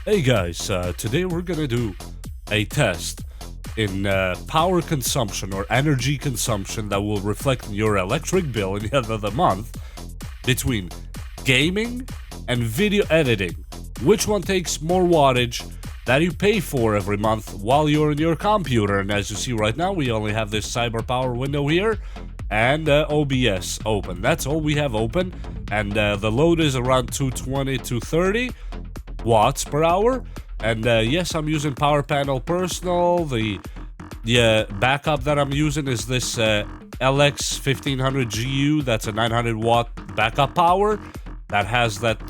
Hey guys, today we're gonna do a test in power consumption or energy consumption that will reflect in your electric bill in the end of the month between gaming and video editing. Which one takes more wattage that you pay for every month while you're in your computer? And as you see right now, we only have this CyberPower window here and OBS open. That's all we have open, and the load is around 220, 230 watts per hour. And yes, I'm using Power Panel Personal. The backup that I'm using is this LX 1500 GU. That's a 900 watt backup power that has that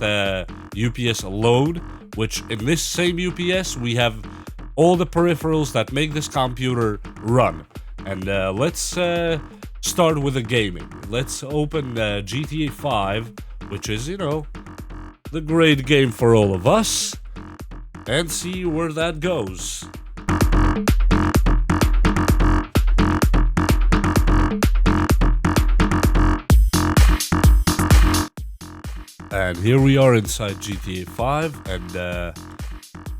UPS load, which in this same UPS we have all the peripherals that make this computer run. And let's start with the gaming. Let's open GTA 5, which is, the great game for all of us, and see where that goes. And here we are inside GTA 5, and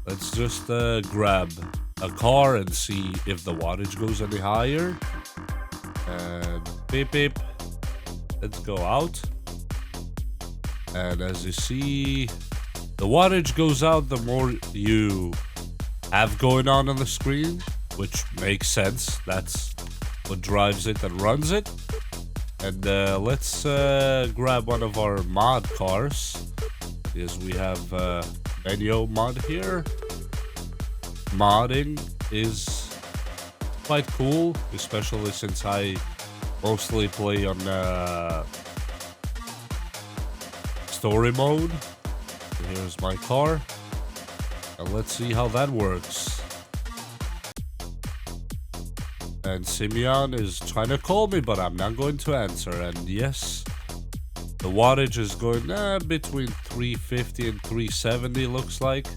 let's just grab a car and see if the wattage goes any higher. And beep beep, let's go out. And as you see, the wattage goes out the more you have going on the screen, which makes sense. That's what drives it and runs it. And let's grab one of our mod cars, because we have Benio mod here. Modding is quite cool, especially since I mostly play on story mode. Here's my car, and let's see how that works. And Simeon is trying to call me, but I'm not going to answer. And yes, the wattage is going between 350 and 370, looks like.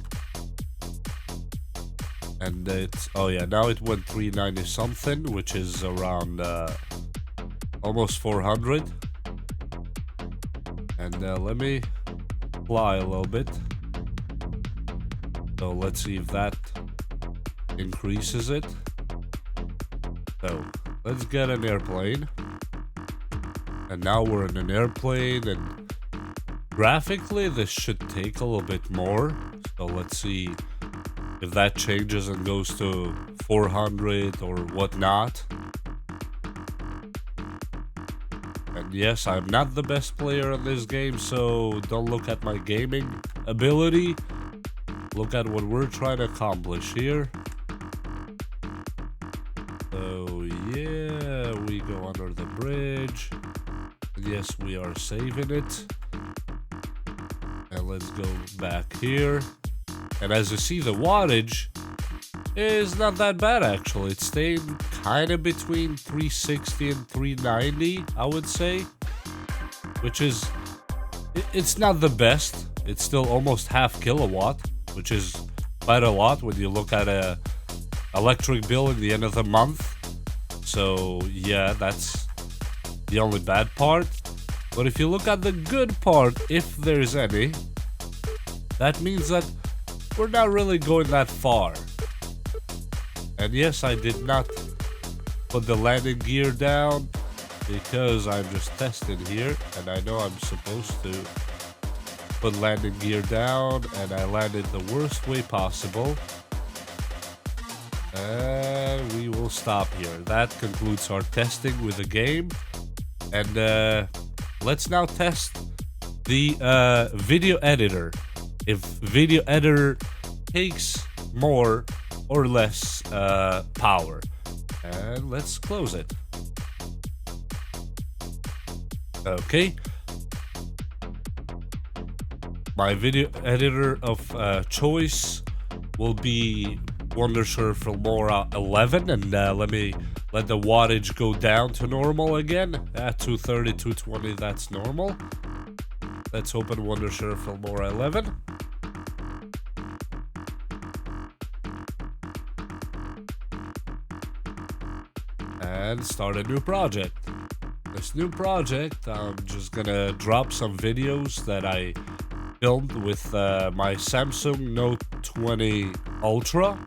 And it's, oh yeah, now it went 390 something, which is around almost 400. And let me fly a little bit. So let's see if that increases it. So let's get an airplane. And now we're in an airplane, and graphically this should take a little bit more. So let's see if that changes and goes to 400 or whatnot. And yes, I'm not the best player in this game, so don't look at my gaming ability. Look at what we're trying to accomplish here. So yeah, we go under the bridge. Yes, we are saving it. And let's go back here. And as you see, the wattage is not that bad, actually. It's staying kind of between 360 and 390, I would say. Which is, it's not the best. It's still almost half kilowatt, which is quite a lot when you look at a electric bill in the end of the month. So yeah, that's the only bad part. But if you look at the good part, if there's any, that means that we're not really going that far. And yes, I did not put the landing gear down because I'm just testing here, and I know I'm supposed to put landing gear down, and I landed the worst way possible. And we will stop here. That concludes our testing with the game. And let's now test the video editor. If video editor takes more or less power. And let's close it. Okay. My video editor of choice will be Wondershare Filmora 11, and let me let the wattage go down to normal again. At 230, 220, that's normal. Let's open Wondershare Filmora 11. And start a new project. This new project, I'm just gonna drop some videos that I filmed with my Samsung Note 20 Ultra.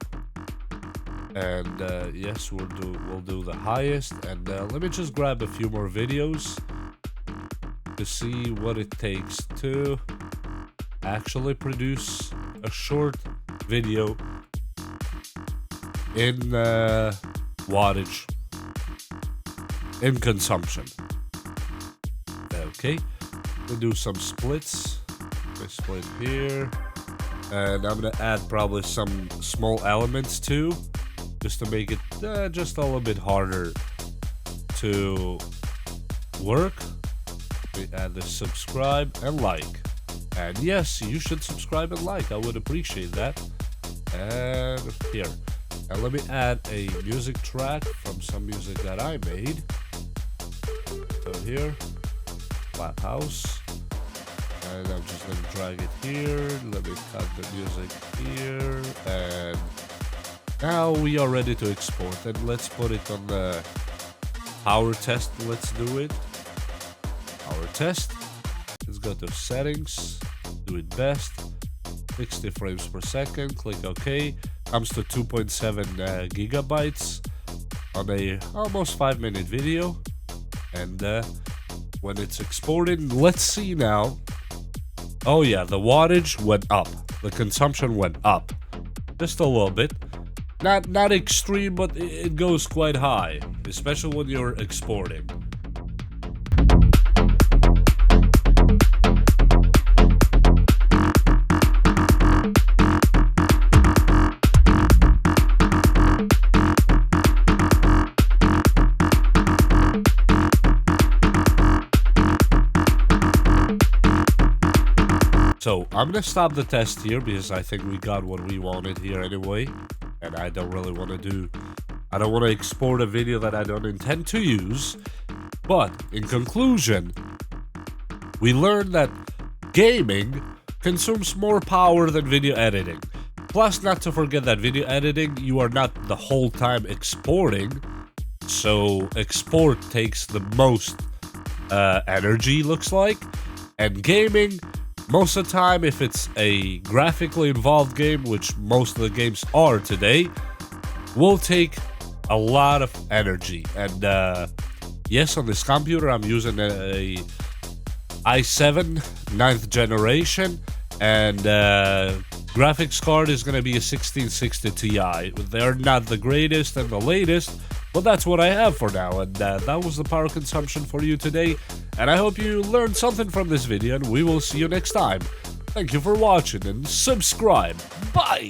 And yes, we'll do the highest. And let me just grab a few more videos to see what it takes to actually produce a short video in wattage, in consumption. Okay, we'll do some splits. We split here, and I'm gonna add probably some small elements too, just to make it just a little bit harder to work. We add the subscribe and like. And yes, you should subscribe and like. I would appreciate that. And here. And let me add a music track from some music that I made. So here, Flat House. And I'm just going to drag it here. Let me cut the music here. And now we are ready to export. And let's put it on the power test. Let's do it. Power test. Let's go to settings. Do it best. 60 frames per second. Click OK. Comes to 2.7 gigabytes on a almost 5-minute video. And when it's exported, let's see now. Oh yeah, the wattage went up. The consumption went up. Just a little bit. Not extreme, but it goes quite high, especially when you're exporting. So I'm gonna stop the test here because I think we got what we wanted here anyway, and I don't really want to export a video that I don't intend to use. But in conclusion, we learned that gaming consumes more power than video editing. Plus, not to forget that video editing, you are not the whole time exporting, so export takes the most energy, looks like. And gaming, most of the time, if it's a graphically involved game, which most of the games are today, will take a lot of energy. And yes, on this computer, I'm using a i7 9th generation, and graphics card is going to be a 1660 Ti. They're not the greatest and the latest, but that's what I have for now. And that was the power consumption for you today. And I hope you learned something from this video, and we will see you next time. Thank you for watching, and subscribe. Bye!